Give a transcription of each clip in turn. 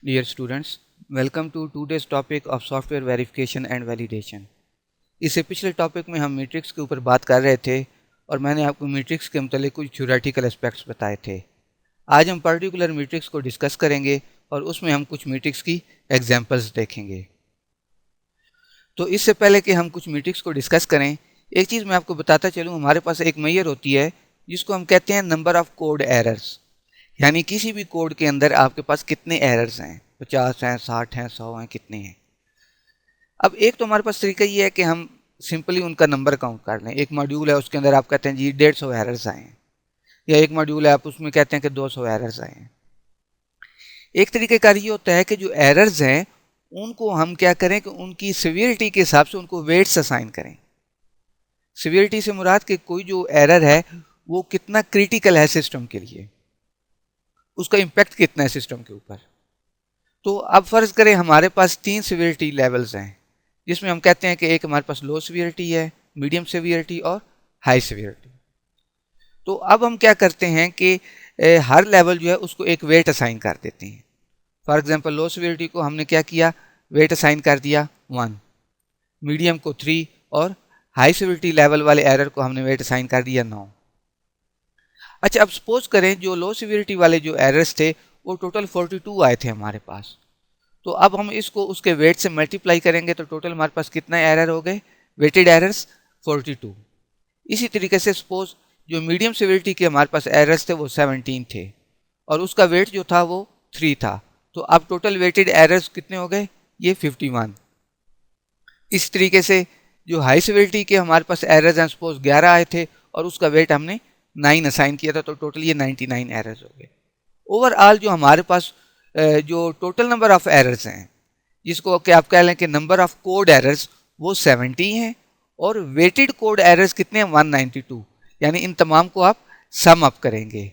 Dear students, welcome to today's topic of software verification and validation. इससे पिछले topic में हम मैट्रिक्स के ऊपर बात कर रहे थे और मैंने आपको मैट्रिक्स के मतलब कुछ थ्योरेटिकल एस्पेक्ट्स बताए थे। आज हम पर्टिकुलर मैट्रिक्स को डिस्कस करेंगे और उसमें हम कुछ मैट्रिक्स की एग्जांपल्स देखेंगे। तो इससे पहले कि हम कुछ मैट्रिक्स को डिस्कस करें, एक चीज़ मैं आपको बताता चलूँ, हमारे पास एक मेजर होती है जिसको हम कहते हैं नंबर ऑफ कोड एरर्स, यानी किसी भी कोड के अंदर आपके पास कितने एरर्स हैं, 50 हैं, 60 हैं, 100 हैं, कितने हैं। अब एक तो हमारे पास तरीका ये है कि हम सिंपली उनका नंबर काउंट कर लें। एक मॉड्यूल है, उसके अंदर आप कहते हैं जी 150 एरर्स आए हैं, या एक मॉड्यूल है आप उसमें कहते हैं कि 200 एरर्स आए हैं। एक तरीके का ये होता है कि जो एरर्स हैं उनको हम क्या करें कि उनकी सिवियरिटी के हिसाब से उनको वेट्स असाइन करें। सिवियरिटी से मुराद कि कोई जो एरर है वो कितना क्रिटिकल है सिस्टम के लिए, उसका इम्पैक्ट कितना है सिस्टम के ऊपर। तो अब फर्ज करें हमारे पास 3 सिवियरिटी लेवल्स हैं, जिसमें हम कहते हैं कि एक हमारे पास लो सिवियरिटी है, मीडियम सिवियरिटी और हाई सिवियरिटी। तो अब हम क्या करते हैं कि हर लेवल जो है उसको एक वेट असाइन कर देते हैं। फॉर एग्जांपल लो सिवियरिटी को हमने क्या किया, वेट असाइन कर दिया 1, मीडियम को 3 और हाई सिवियरिटी लेवल वाले एरर को हमने वेट असाइन कर दिया 9। अच्छा, अब सपोज करें जो लो सिवियरिटी वाले जो एरर्स थे वो टोटल 42 आए थे हमारे पास। तो अब हम इसको उसके वेट से मल्टीप्लाई करेंगे तो टोटल हमारे पास कितना एरर हो गए, वेटेड एरर्स 42। इसी तरीके से सपोज जो मीडियम सिवियरिटी के हमारे पास एरर्स थे वो 17 थे और उसका वेट जो था वो 3 था। तो अब टोटल वेटेड एरर्स कितने हो गए, ये 51। इस तरीके से जो हाई सिवियरिटी के हमारे पास एरर्स हैं, सपोज 11 आए थे और उसका वेट हमने 9 असाइन किया था, तो टोटल ये 99 एरर्स हो गए। ओवरऑल जो हमारे पास जो टोटल नंबर ऑफ एरर्स हैं, जिसको कि आप कह लें कि नंबर ऑफ कोड एरर्स, वो 70 हैं और वेटेड कोड एरर्स कितने हैं 192। यानी इन तमाम को आप सम अप करेंगे।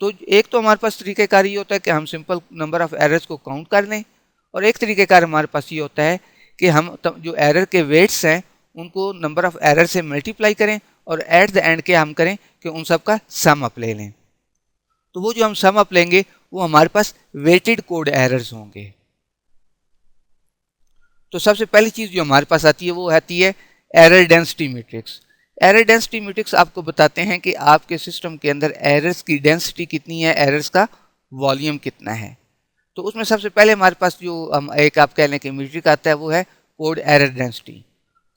तो एक तो हमारे पास तरीक़ेकार ये होता है कि हम सिंपल नंबर ऑफ एरर्स को काउंट कर लें, और एक तरीक़ेकार हमारे पास ये होता है कि हम जो एरर के वेट्स हैं उनको नंबर ऑफ एरर से मल्टीप्लाई करें और एट द एंड के हम करें कि उन सब का सम अप ले लें। तो वो जो हम सम अप लेंगे वो हमारे पास वेटेड कोड एरर्स होंगे। तो सबसे पहली चीज़ जो हमारे पास आती है वो आती है error density matrix. Error density matrix आपको बताते हैं कि आपके सिस्टम के अंदर एरर्स की डेंसिटी कितनी है, एरर्स का वॉल्यूम कितना है। तो उसमें सबसे पहले हमारे पास जो हम एक आप कह लें कि मैट्रिक आता है वो है code error density.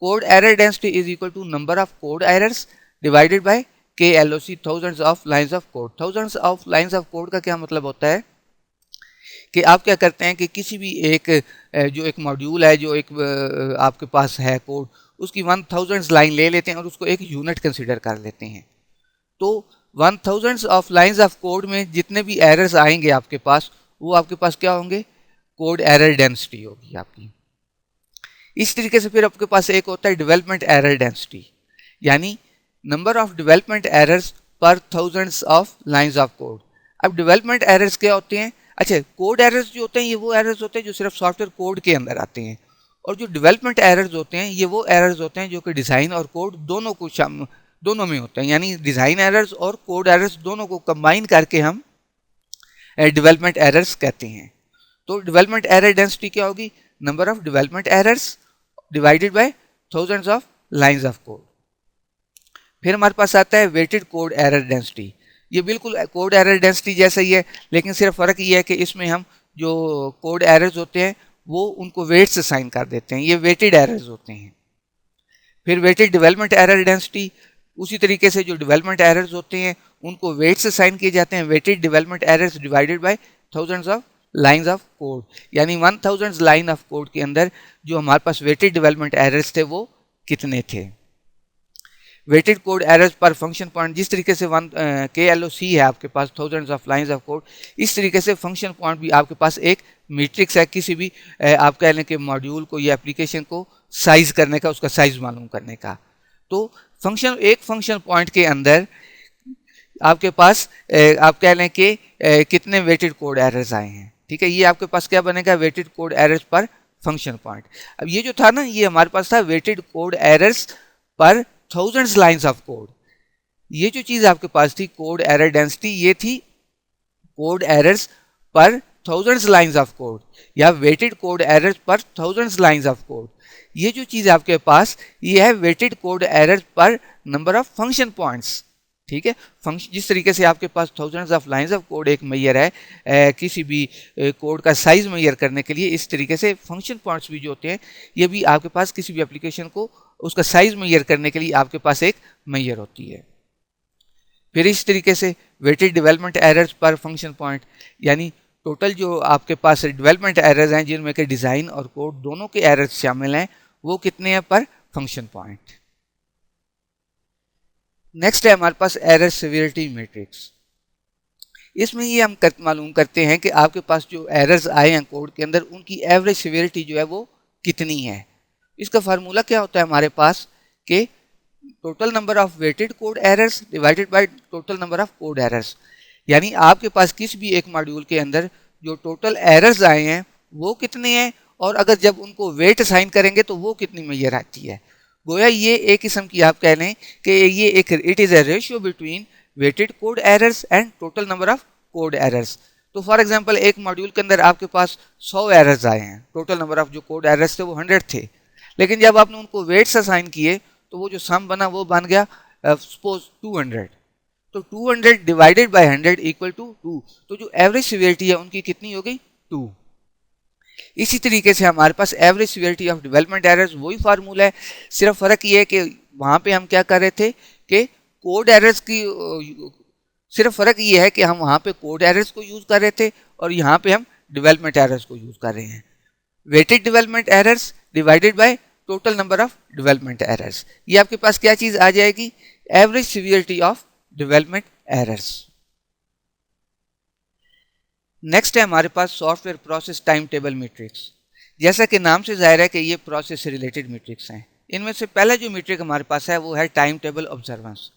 Code error density is equal to number of code errors divided by KLOC, thousands of lines of code. Thousands of lines of code का क्या मतलब होता है कि आप क्या करते हैं कि किसी भी एक जो एक मॉड्यूल है, जो एक आपके पास है कोड, उसकी 1000 लाइन ले लेते हैं और उसको एक यूनिट कंसिडर कर लेते हैं। तो 1000 ऑफ लाइंस ऑफ कोड में जितने भी एरर्स आएंगे आपके पास, वो आपके पास क्या होंगे, कोड एरर डेंसिटी होगी आपकी। इस तरीके से फिर आपके पास एक होता है डेवलपमेंट एरर डेंसिटी, यानी number of development errors per thousands of lines of code. अब डेवलपमेंट एरर्स क्या होते हैं, अच्छा कोड एरर्स जो होते हैं ये वो एरर्स होते हैं जो सिर्फ सॉफ्टवेयर कोड के अंदर आते हैं, और जो डेवलपमेंट एरर्स होते हैं ये वो एरर्स होते हैं जो कि डिज़ाइन और कोड दोनों में होते हैं। यानी डिज़ाइन एरर्स और कोड एरर्स दोनों को कंबाइन करके हम डेवलपमेंट एरर्स कहते हैं। तो डेवलपमेंट एरर डेंसिटी क्या होगी, number of development errors divided by thousands of lines of code. फिर हमारे पास आता है वेटेड कोड एरर डेंसिटी। ये बिल्कुल कोड एरर डेंसिटी जैसा ही है, लेकिन सिर्फ फ़र्क ये है कि इसमें हम जो कोड एरर्स होते हैं वो उनको वेट्स असाइन कर देते हैं, ये वेटेड एरर्स होते हैं। फिर वेटेड डेवलपमेंट एरर डेंसिटी, उसी तरीके से जो डेवलपमेंट एरर्स होते हैं उनको वेट्स असाइन किए जाते हैं, weighted development errors divided by thousands of lines of code. यानी 1000 लाइन ऑफ कोड के अंदर जो हमारे पास वेटेड डेवलपमेंट एरर्स थे वो कितने थे। Weighted code errors per function point, जिस तरीके से KLOC है आपके पास thousands of lines of code, इस तरीके से फंक्शन पॉइंट भी आपके पास एक मैट्रिक्स है किसी भी आप कह लें कि मॉड्यूल को या एप्लीकेशन को साइज करने का, उसका साइज मालूम करने का। तो एक फंक्शन पॉइंट के अंदर आपके पास आप कह लें कि कितने वेटेड कोड एरर्स आए हैं। ठीक है, ये आपके पास क्या बनेगा, weighted code errors per function point. अब ये जो था ना, ये हमारे पास था weighted code errors per thousands lines of code. ये जो चीज़ आपके पास थी कोड एरर डेंसिटी, ये थी code errors per thousands lines of code या weighted code errors per thousands lines of code. ये जो चीज़ आपके पास ये है weighted code errors per number of function points. ठीक है, फंक्शन जिस तरीके से आपके पास thousands of lines of code एक मैयर है किसी भी कोड का साइज मैयर करने के लिए, इस तरीके से फंक्शन पॉइंट्स भी जो होते हैं ये भी आपके पास किसी भी एप्लीकेशन को उसका साइज मैयर करने के लिए आपके पास एक मैयर होती है। फिर इस तरीके से weighted development errors per function point, यानी टोटल जो आपके पास डेवलपमेंट एरर्स हैं जिनमें के डिज़ाइन और कोड दोनों के एरर्स शामिल हैं वो कितने हैं पर फंक्शन पॉइंट। नेक्स्ट है हमारे पास एरर सिवियरिटी मैट्रिक्स। इसमें ये हम मालूम करते हैं कि आपके पास जो एरर्स आए हैं कोड के अंदर उनकी एवरेज सिवियरिटी जो है वो कितनी है। इसका फार्मूला क्या होता है हमारे पास कि total number of weighted code errors divided by total number of code errors, यानी आपके पास किसी भी एक मॉड्यूल के अंदर जो टोटल एरर्स आए हैं वो कितने हैं और अगर जब उनको वेट असाइन करेंगे तो वो कितनी मैयर आती है। गोया ये एक किस्म की आप कह लें कि ये एक it is a ratio between weighted code errors and total number of code errors. तो फॉर एग्जांपल एक मॉड्यूल के अंदर आपके पास 100 एरर्स आए हैं, टोटल नंबर ऑफ जो कोड एरर्स थे वो 100 थे, लेकिन जब आपने उनको वेट्स असाइन किए तो वो जो सम बना वो बन गया सपोज 200। तो 200 डिवाइडेड बाय 100 इक्वल टू 2, तो जो एवरेज सिवियरिटी है उनकी कितनी हो गई 2। इसी तरीके से हमारे पास average severity of development errors वही फार्मूला है, सिर्फ फ़र्क ये है कि वहाँ पे हम क्या कर रहे थे कि कोड एरर्स की सिर्फ फ़र्क ये है कि हम वहाँ पे कोड एरर्स को यूज़ कर रहे थे और यहाँ पे हम डेवलपमेंट एरर्स को यूज़ कर रहे हैं। Weighted development errors divided by total number of development errors, ये आपके पास क्या चीज़ आ जाएगी average severity of development errors. Next है हमारे पास software process timetable metrics. जैसा कि नाम से जाहिर है कि ये प्रोसेस से रिलेटेड मैट्रिक्स हैं। इनमें से पहला जो मैट्रिक हमारे पास है वो है टाइम टेबल ऑब्जर्वेंस,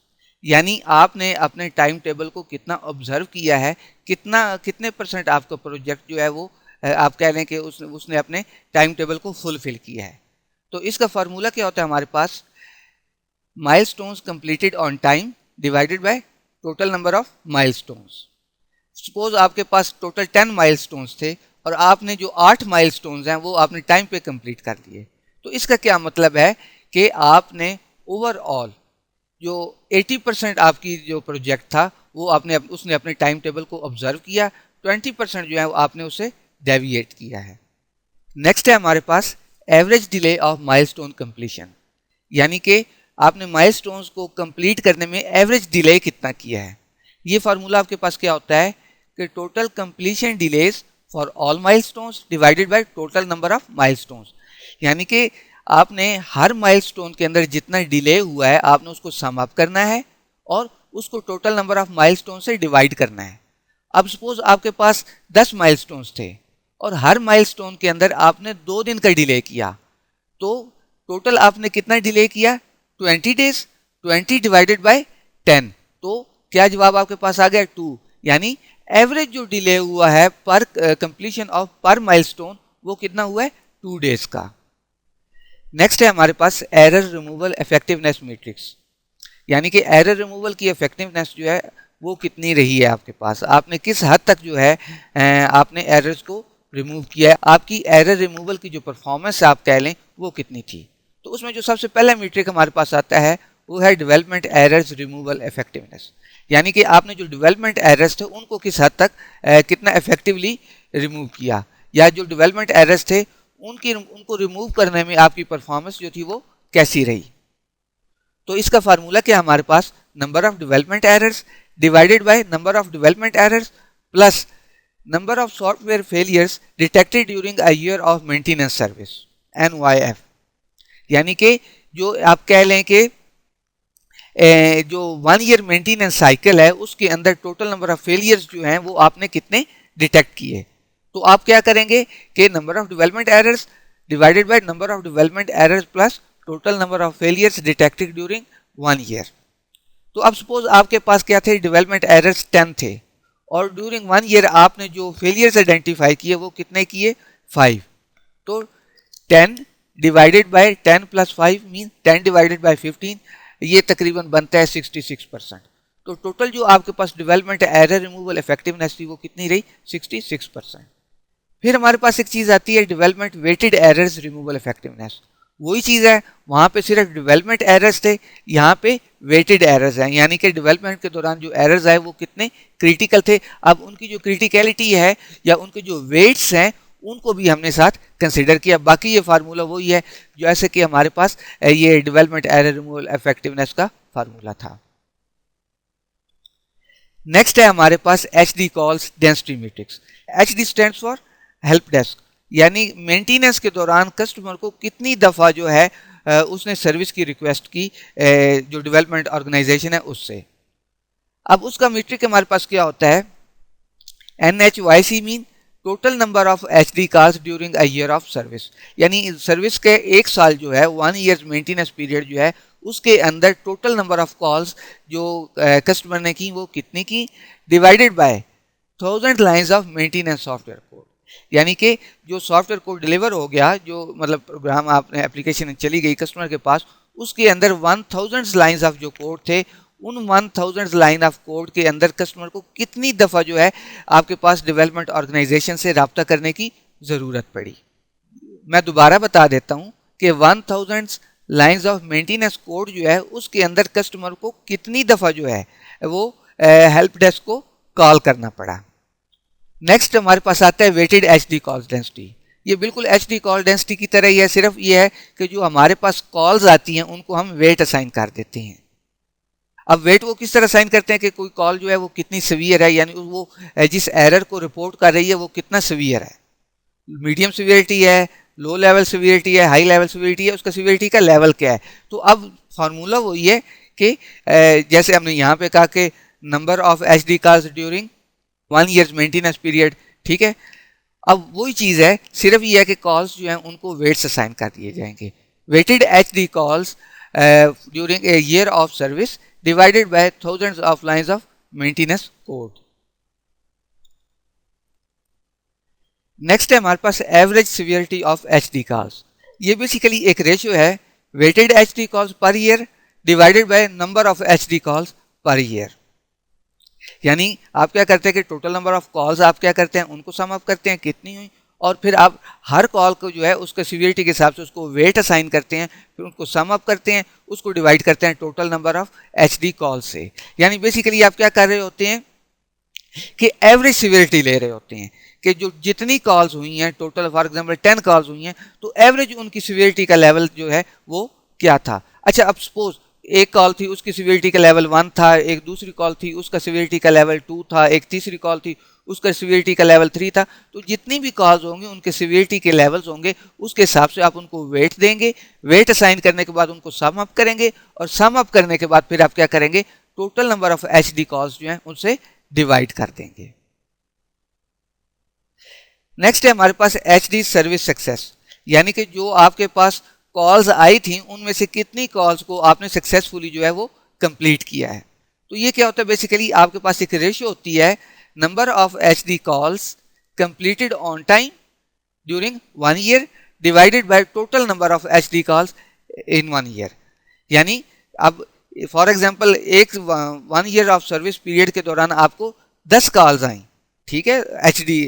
यानी आपने अपने टाइम टेबल को कितना ऑब्जर्व किया है, कितने परसेंट आपका प्रोजेक्ट जो है वो आप कह लें कि उसने अपने टाइम टेबल को फुलफिल किया है। तो इसका फार्मूला क्या होता है हमारे पास milestones completed on time divided by total number of milestones. Suppose आपके पास टोटल 10 माइलस्टोन्स थे और आपने जो 8 माइलस्टोन्स हैं वो आपने टाइम पे कंप्लीट कर दिए। तो इसका क्या मतलब है कि आपने ओवरऑल जो 80% आपकी जो प्रोजेक्ट था वो उसने अपने टाइम टेबल को ऑब्जर्व किया, 20% जो है वो आपने उसे डेविएट किया है। नेक्स्ट है हमारे पास average delay of milestone completion, यानी कि आपने माइलस्टोन्स को कंप्लीट करने में एवरेज डिले कितना किया है। ये फार्मूला आपके पास क्या होता है कि total completion delays for all milestones divided by total number of milestones, यानी कि आपने हर माइलस्टोन के अंदर जितना डिले हुआ है आपने उसको सम अप करना है और उसको टोटल नंबर ऑफ माइलस्टोन से डिवाइड करना है। अब सपोज आपके पास 10 माइलस्टोन्स थे और हर माइलस्टोन के अंदर आपने 2 दिन का डिले किया, तो टोटल आपने कितना डिले किया 20 डेज, 20 डिवाइडेड बाय 10, तो क्या जवाब आपके पास आ गया 2, यानी एवरेज जो डिले हुआ है पर कंप्लीशन ऑफ पर माइलस्टोन वो कितना हुआ है 2 डेज का। नेक्स्ट है हमारे पास एरर रिमूवल इफेक्टिवनेस मैट्रिक्स, यानी कि एरर रिमूवल की इफेक्टिवनेस जो है वो कितनी रही है आपके पास, आपने किस हद तक जो है आपने एरर्स को रिमूव किया है, आपकी एरर रिमूवल की जो परफॉर्मेंस आप कह लें वो कितनी थी। तो उसमें जो सबसे पहला मैट्रिक हमारे पास आता है वो है डेवलपमेंट एरर्स रिमूवल इफेक्टिवनेस, यानी कि आपने जो डेवलपमेंट एरर्स थे उनको किस हद तक कितना इफेक्टिवली रिमूव किया, या जो डेवलपमेंट एरर्स थे उनको रिमूव करने में आपकी परफॉर्मेंस जो थी वो कैसी रही। तो इसका फार्मूला क्या हमारे पास number of development errors divided by number of development errors plus number of software failures detected during a year of maintenance service NYF, यानी कि जो आप कह लें कि जो 1 ईयर मेंटेनेंस साइकिल है उसके अंदर टोटल नंबर ऑफ फेलियर्स जो हैं वो आपने कितने डिटेक्ट किए। तो आप क्या करेंगे कि number of development errors divided by number of development errors plus total number of failures detected during 1 year. तो अब सपोज आपके पास क्या थे डेवलपमेंट एरर्स 10 थे और ड्यूरिंग 1 ईयर आपने जो फेलियर्स आइडेंटिफाई किए वो कितने किए 5। तो 10 divided by 10 plus 5 mean 10 divided by 15, ये तकरीबन बनता है 66%। तो टोटल जो आपके पास डेवलपमेंट एरर रिमूवल इफेक्टिवनेस थी वो कितनी रही 66%। फिर हमारे पास एक चीज़ आती है development weighted errors removal effectiveness. वही चीज़ है, वहाँ पे सिर्फ डेवलपमेंट एरर्स थे, यहाँ पे वेटेड एरर्स हैं, यानी कि डेवलपमेंट के दौरान जो एरर्स आए वो कितने क्रिटिकल थे। अब उनकी जो क्रिटिकलिटी है या उनके जो वेट्स हैं उनको भी हमने साथ कंसिडर किया। बाकी ये फार्मूला वही है जैसे कि हमारे पास ये डेवलपमेंट एरर रिमूवल इफेक्टिवनेस का फार्मूला था। नेक्स्ट है हमारे पास HD calls density matrix. HD stands for help desk, यानी मेंटेनेंस के दौरान कस्टमर को कितनी दफ़ा जो है उसने सर्विस की रिक्वेस्ट की जो डेवलपमेंट ऑर्गेनाइजेशन है उससे। अब उसका मीट्रिक हमारे पास क्या होता है, NHYC mean total number of HD calls during a year of service, यानी सर्विस के एक साल जो है 1 ईयर मेंटेनेंस पीरियड जो है उसके अंदर टोटल नंबर ऑफ कॉल्स जो कस्टमर ने की वो कितनी की, divided by 1000 lines of maintenance software code, यानी कि जो सॉफ्टवेयर कोड डिलीवर हो गया, जो मतलब प्रोग्राम आपने एप्लीकेशन चली गई कस्टमर के पास, उसके अंदर 1000 लाइंस ऑफ जो कोड थे, उन 1000 लाइन ऑफ कोड के अंदर कस्टमर को कितनी दफ़ा जो है आपके पास डेवलपमेंट ऑर्गेनाइजेशन से रब्ता करने की ज़रूरत पड़ी। मैं दोबारा बता देता हूँ कि 1000 लाइंस ऑफ मेंटेनेंस कोड जो है उसके अंदर कस्टमर को कितनी दफ़ा जो है वो हेल्प डेस्क को कॉल करना पड़ा। नेक्स्ट हमारे पास आता है वेटेड HD कॉल डेंसिटी। ये बिल्कुल HD कॉल डेंसिटी की तरह ही है, सिर्फ ये है कि जो हमारे पास कॉल्स आती हैं उनको हम वेट असाइन कर देते हैं। अब वेट वो किस तरह असाइन करते हैं कि कोई कॉल जो है वो कितनी सीवियर है, यानी वो जिस एरर को रिपोर्ट कर रही है वो कितना सीवियर है, मीडियम सीवियरिटी है, लो लेवल सीवियरिटी है, हाई लेवल सीवियरिटी है, उसका सीवियरिटी का लेवल क्या है। तो अब फार्मूला वही है कि जैसे हमने यहाँ पे कहा कि number of HD calls during 1 year maintenance period, ठीक है। अब वही चीज़ है, सिर्फ ये है कि कॉल्स जो हैं उनको वेट्स असाइन कर दिए जाएंगे। Weighted HD calls during a year of service divided by thousands of lines of maintenance code. Next है हमारे पास average severity of HD calls. ये बेसिकली एक रेशियो है weighted HD calls per year divided by number of HD calls per year. यानी आप क्या करते हैं कि टोटल नंबर ऑफ कॉल्स आप क्या करते हैं उनको सम अप करते हैं कितनी हुई, और फिर आप हर कॉल को जो है उसका सीवियरिटी के हिसाब से उसको वेट असाइन करते हैं, फिर उनको सम अप करते हैं, उसको डिवाइड करते हैं total number of HD call से। यानी बेसिकली आप क्या कर रहे होते हैं कि एवरेज सीवियरिटी ले रहे होते हैं कि जो जितनी कॉल्स हुई हैं टोटल, फॉर एग्जांपल 10 कॉल्स हुई हैं तो एवरेज उनकी सीवियरिटी का लेवल जो है वो क्या था। अच्छा, अब सपोज एक कॉल थी उसकी सीवियरिटी का लेवल 1 था, एक दूसरी कॉल थी उसका सीवियरिटी का लेवल 2 था, एक तीसरी कॉल थी उसका सीवियरिटी का लेवल 3 था। तो जितनी भी कॉल्स होंगी उनके सीवियरिटी के लेवल्स होंगे, उसके हिसाब से आप उनको वेट देंगे, वेट असाइन करने के बाद उनको सम अप करेंगे, और सम अप करने के बाद फिर आप क्या करेंगे, total number of HD calls जो हैं उनसे डिवाइड कर देंगे। नेक्स्ट है हमारे पास HD सर्विस सक्सेस, यानी कि जो आपके पास कॉल्स आई थी उनमें से कितनी कॉल्स को आपने सक्सेसफुली जो है वो कंप्लीट किया है। तो ये क्या होता है, बेसिकली आपके पास एक रेशियो होती है number of HD calls completed on time during 1 year divided by total number of HD calls in 1 year. यानी अब फॉर एग्जांपल एक 1 ईयर ऑफ सर्विस पीरियड के दौरान आपको 10 कॉल्स आई, ठीक है, HD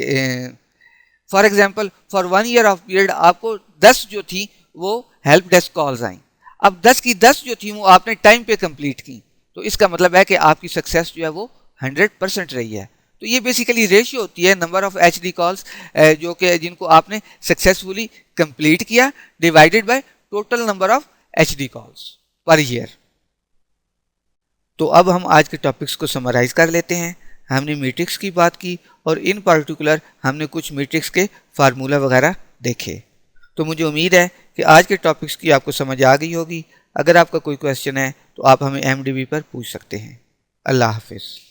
for example for 1 year of period आपको 10 जो थी वो हेल्प डेस्क कॉल्स आई। अब 10 की 10 जो थी वो आपने टाइम पे कंप्लीट की, तो इसका मतलब है कि आपकी सक्सेस जो है वो 100% रही है। तो ये बेसिकली रेशियो होती है नंबर ऑफ HD कॉल्स जो कि जिनको आपने सक्सेसफुली कंप्लीट किया divided by total number of HD calls per year. तो अब हम आज के टॉपिक्स को समराइज कर लेते हैं। हमने मैट्रिक्स की बात की और इन पार्टिकुलर हमने कुछ मैट्रिक्स के फार्मूला वगैरह देखे। तो मुझे उम्मीद है कि आज के टॉपिक्स की आपको समझ आ गई होगी। अगर आपका कोई क्वेश्चन है तो आप हमें MDB पर पूछ सकते हैं। अल्लाह हाफिज़।